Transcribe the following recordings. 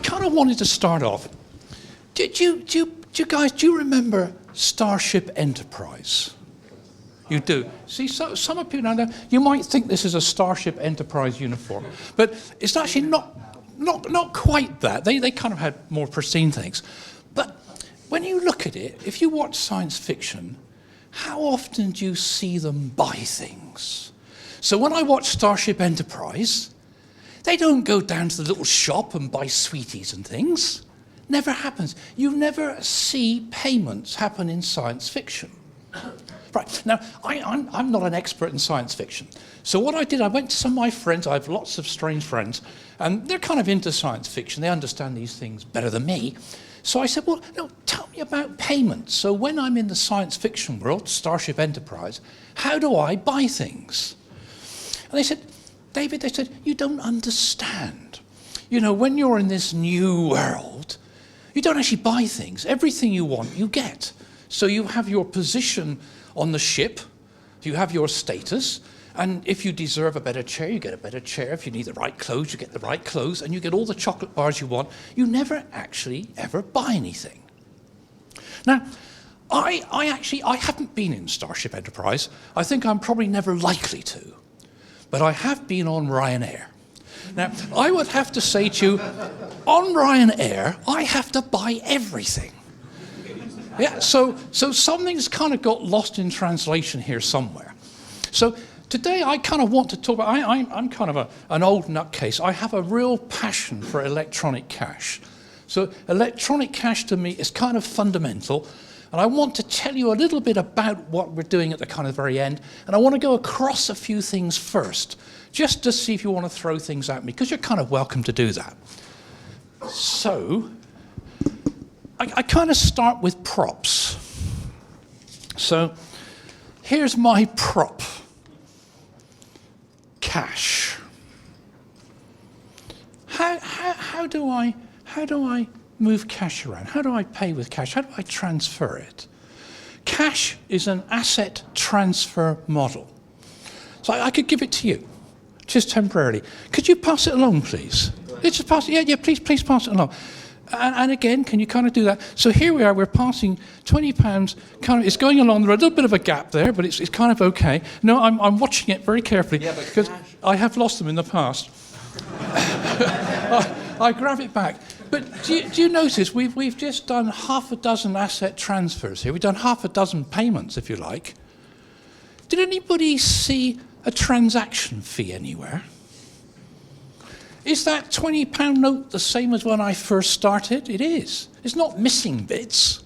kind of wanted to start off. Do you remember Starship Enterprise? You do. See, so, some of you know, you might think this is a Starship Enterprise uniform, but it's actually not quite that. They kind of had more pristine things. But when you look at it, if you watch science fiction, how often do you see them buy things? So when I watch Starship Enterprise, they don't go down to the little shop and buy sweeties and things. Never happens. You never see payments happen in science fiction. Right, now, I'm not an expert in science fiction. So what I did, I went to some of my friends, I have lots of strange friends, and they're kind of into science fiction. They understand these things better than me. So I said, well, no, tell me about payments. So when I'm in the science fiction world, Starship Enterprise, how do I buy things? And they said, David, they said, you don't understand. You know, when you're in this new world, you don't actually buy things. Everything you want, you get. So you have your position on the ship, you have your status, and if you deserve a better chair, you get a better chair. If you need the right clothes, you get the right clothes, and you get all the chocolate bars you want. You never actually ever buy anything. Now, I haven't been in Starship Enterprise. I think I'm probably never likely to, but I have been on Ryanair. Now, I would have to say to you, on Ryanair, I have to buy everything. Yeah, so something's kind of got lost in translation here somewhere. So today I kind of want to talk about, I'm kind of an old nutcase. I have a real passion for electronic cash. So electronic cash to me is kind of fundamental, and I want to tell you a little bit about what we're doing at the kind of very end, and I want to go across a few things first, just to see if you want to throw things at me, because you're kind of welcome to do that. So, I kind of start with props. So here's my prop. Cash. How do I move cash around? How do I pay with cash? How do I transfer it? Cash is an asset transfer model. So I could give it to you, just temporarily. Could you pass it along, please? Just pass it. Yeah, please pass it along. And again, can you kind of do that? So here we are, we're passing £20, kind of, it's going along, there's a little bit of a gap there, but it's kind of okay. No, I'm watching it very carefully, because I have lost them in the past. I grab it back. But do you notice, we've just done half a dozen asset transfers here. We've done half a dozen payments, if you like. Did anybody see a transaction fee anywhere? Is that £20 note the same as when I first started? It is. It's not missing bits.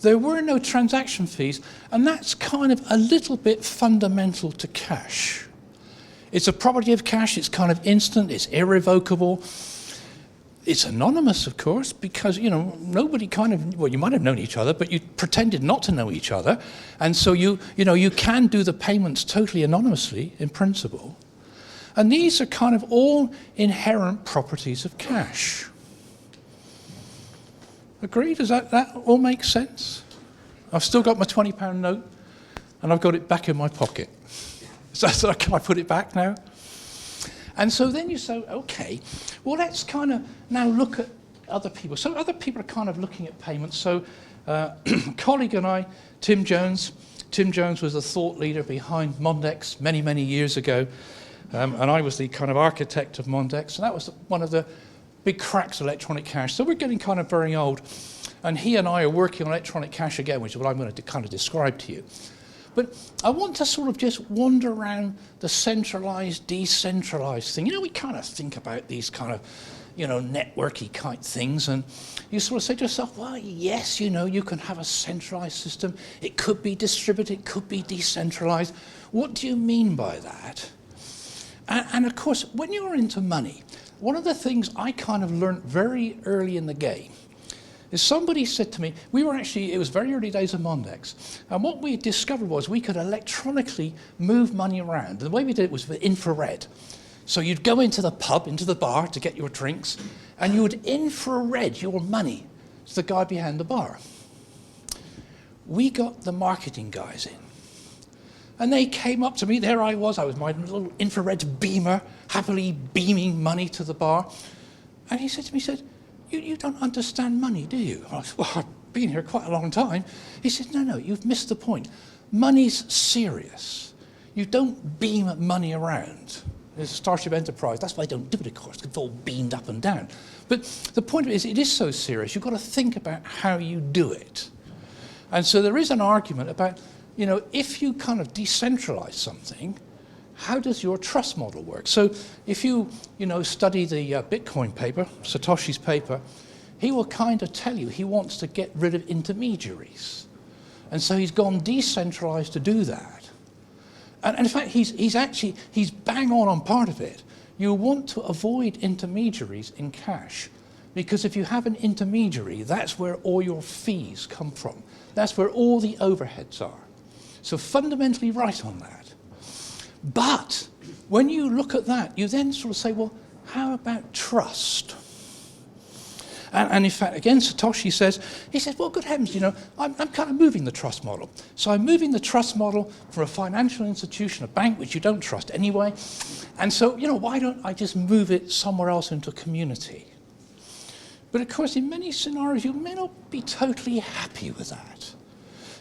There were no transaction fees, and that's kind of a little bit fundamental to cash. It's a property of cash, it's kind of instant, it's irrevocable. It's anonymous, of course, because, you know, nobody kind of, well, you might have known each other, but you pretended not to know each other, and so you can do the payments totally anonymously, in principle. And these are kind of all inherent properties of cash. Agreed? Does that all make sense? I've still got my £20 note, and I've got it back in my pocket. So can I put it back now? And so then you say, okay, well, let's kind of now look at other people. So other people are kind of looking at payments. So a colleague and I, Tim Jones was the thought leader behind Mondex many, many years ago. And I was the kind of architect of Mondex, and that was one of the big cracks of electronic cash. So we're getting kind of very old, and he and I are working on electronic cash again, which is what I'm going to kind of describe to you. But I want to sort of just wander around the centralized, decentralized thing. You know, we kind of think about these kind of, you know, networky kind of things, and you sort of say to yourself, well, yes, you know, you can have a centralized system. It could be distributed, it could be decentralized. What do you mean by that? And of course, when you're into money, one of the things I kind of learned very early in the game is somebody said to me, it was very early days of Mondex, and what we discovered was we could electronically move money around. And the way we did it was with infrared. So you'd go into the pub, into the bar to get your drinks, and you would infrared your money to the guy behind the bar. We got the marketing guys in. And they came up to me, there I was my little infrared beamer, happily beaming money to the bar. And he said to me, you don't understand money, do you? I said, well, I've been here quite a long time. He said, no, you've missed the point. Money's serious. You don't beam money around. There's a Starship Enterprise. That's why they don't do it, of course, because it's all beamed up and down. But the point is, it is so serious, you've got to think about how you do it. And so there is an argument about, if you kind of decentralize something, how does your trust model work? So if you, study the Bitcoin paper, Satoshi's paper, he will kind of tell you he wants to get rid of intermediaries. And so he's gone decentralized to do that. And in fact, he's bang on part of it. You want to avoid intermediaries in cash, because if you have an intermediary, that's where all your fees come from. That's where all the overheads are. So fundamentally right on that. But when you look at that, you then sort of say, well, how about trust? And in fact, again, Satoshi says, well, good heavens, I'm kind of moving the trust model. So I'm moving the trust model from a financial institution, a bank, which you don't trust anyway. And so, why don't I just move it somewhere else into a community? But of course, in many scenarios, you may not be totally happy with that.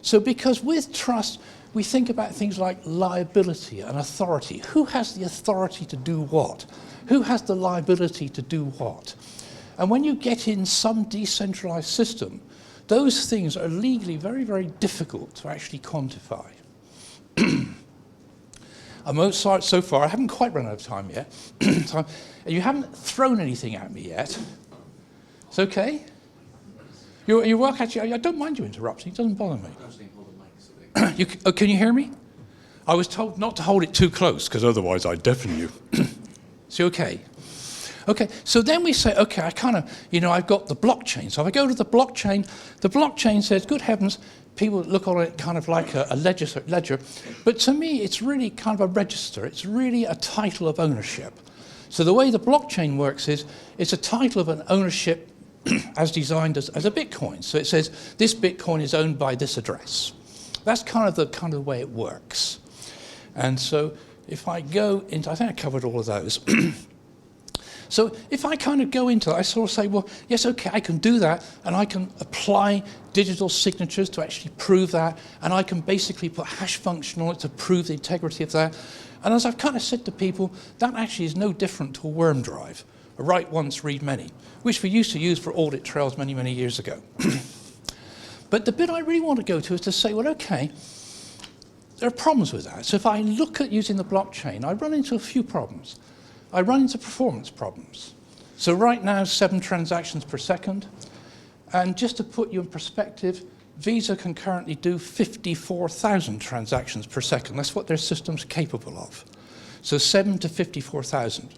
So because with trust, we think about things like liability and authority. Who has the authority to do what? Who has the liability to do what? And when you get in some decentralized system, those things are legally very, very difficult to actually quantify. I'm sorry, so far, I haven't quite run out of time yet. So you haven't thrown anything at me yet. It's okay? You're welcome. Actually, I don't mind you interrupting. It doesn't bother me. Can you hear me? I was told not to hold it too close, because otherwise I'd deafen you. Is it okay? Okay, so then we say, okay, I kind of, I've got the blockchain. So if I go to the blockchain says, good heavens, people look on it kind of like a ledger. But to me, it's really kind of a register. It's really a title of ownership. So the way the blockchain works is, it's a title of an ownership as designed as a Bitcoin. So it says, this Bitcoin is owned by this address. That's kind of the way it works. And so if I go into, I think I covered all of those. So if I kind of go into it, I sort of say, well, yes, okay, I can do that, and I can apply digital signatures to actually prove that, and I can basically put hash function on it to prove the integrity of that. And as I've kind of said to people, that actually is no different to a worm drive, a write once, read many, which we used to use for audit trails many, many years ago. But the bit I really want to go to is to say, well, okay, there are problems with that. So if I look at using the blockchain, I run into a few problems. I run into performance problems. So right now, 7 transactions per second. And just to put you in perspective, Visa can currently do 54,000 transactions per second. That's what their system's capable of. So 7 to 54,000.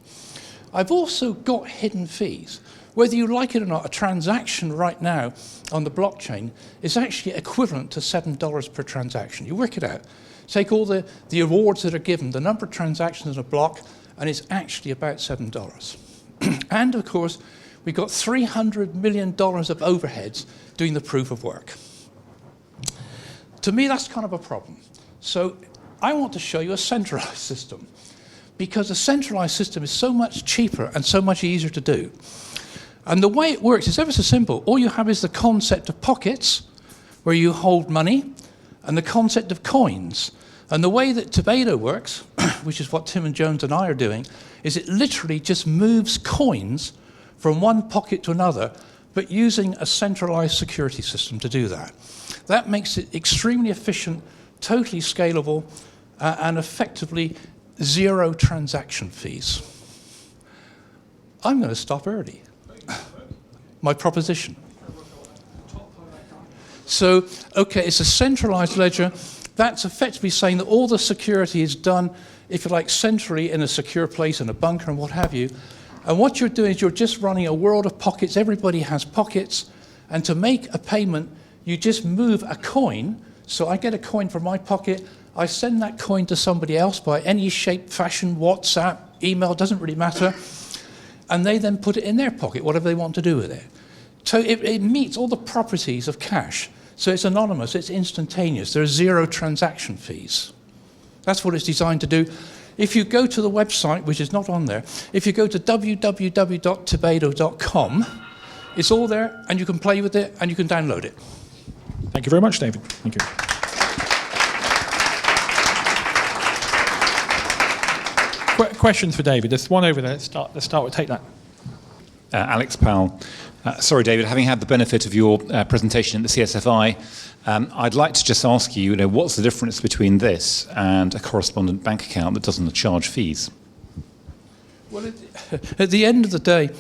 I've also got hidden fees. Whether you like it or not, a transaction right now on the blockchain is actually equivalent to $7 per transaction. You work it out. Take all the awards that are given, the number of transactions in a block, and it's actually about $7. And of course, we've got $300 million of overheads doing the proof of work. To me, that's kind of a problem. So I want to show you a centralized system, because a centralized system is so much cheaper and so much easier to do. And the way it works is ever so simple. All you have is the concept of pockets, where you hold money, and the concept of coins. And the way that Tobato works, which is what Tim and Jones and I are doing, is it literally just moves coins from one pocket to another, but using a centralized security system to do that. That makes it extremely efficient, totally scalable, and effectively 0 transaction fees. I'm going to stop early. My proposition. So, okay, it's a centralized ledger. That's effectively saying that all the security is done, if you like, centrally in a secure place, in a bunker and what have you. And what you're doing is you're just running a world of pockets. Everybody has pockets. And to make a payment, you just move a coin. So I get a coin from my pocket. I send that coin to somebody else by any shape, fashion, WhatsApp, email, doesn't really matter. And they then put it in their pocket, whatever they want to do with it. So it meets all the properties of cash. So it's anonymous, it's instantaneous. There are 0 transaction fees. That's what it's designed to do. If you go to the website, which is not on there, if you go to www.tobato.com, It's all there, and you can play with it, and you can download it. Thank you very much, David. Thank you. Questions for David. There's one over there. Let's start with take that. Alex Powell. Sorry, David, having had the benefit of your presentation at the CSFI, I'd like to just ask you, what's the difference between this and a correspondent bank account that doesn't charge fees? Well, at the end of the day,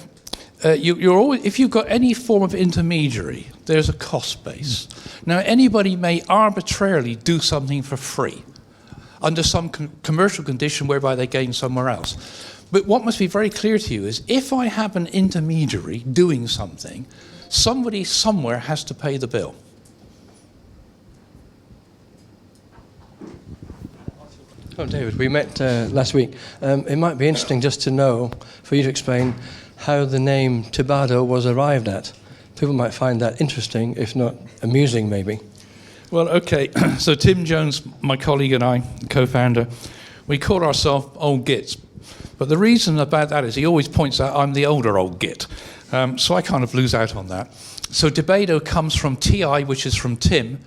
you're always, if you've got any form of intermediary, there's a cost base. Now, anybody may arbitrarily do something for free under some commercial condition whereby they gain somewhere else. But what must be very clear to you is if I have an intermediary doing something, somebody somewhere has to pay the bill. Oh, David, we met last week. It might be interesting just to know, for you to explain how the name Tibado was arrived at. People might find that interesting, if not amusing, maybe. Well, okay, so Tim Jones, my colleague and I, co-founder, we call ourselves old gits. But the reason about that is he always points out I'm the older old git. So I kind of lose out on that. So Tibado comes from TI, which is from Tim,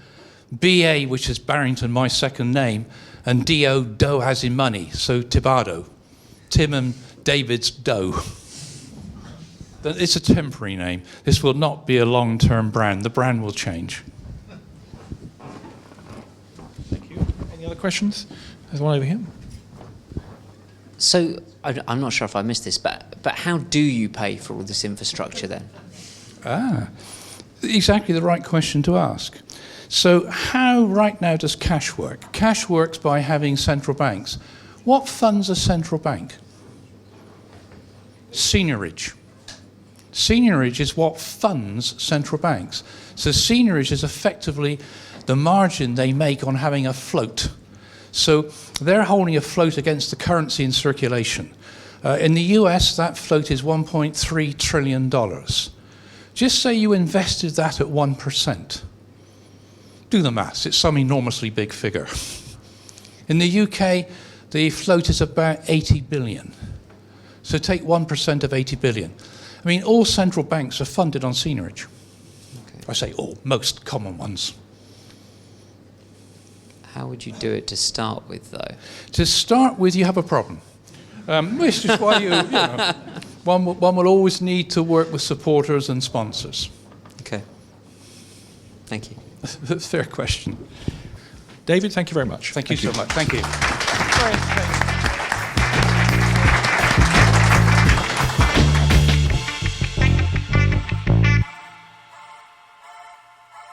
BA, which is Barrington, my second name, and DO, dough as in money, so Tibado. Tim and David's dough. It's a temporary name. This will not be a long-term brand. The brand will change. Thank you. Any other questions? There's one over here. So I'm not sure if I missed this, but how do you pay for all this infrastructure then? Exactly the right question to ask. So how right now does cash work? Cash works by having central banks. What funds a central bank? Seigniorage. Seigniorage is what funds central banks. So seigniorage is effectively the margin they make on having a float. So they're holding a float against the currency in circulation. In the US, that float is $1.3 trillion. Just say you invested that at 1%. Do the maths, it's some enormously big figure. In the UK, the float is about 80 billion. So take 1% of 80 billion. I mean, all central banks are funded on seigniorage. Okay. I say all, most common ones. How would you do it to start with, though? To start with, you have a problem. Which is why one will always need to work with supporters and sponsors. Okay. Thank you. Fair question. David, thank you very much. Thank you so much. Thank you.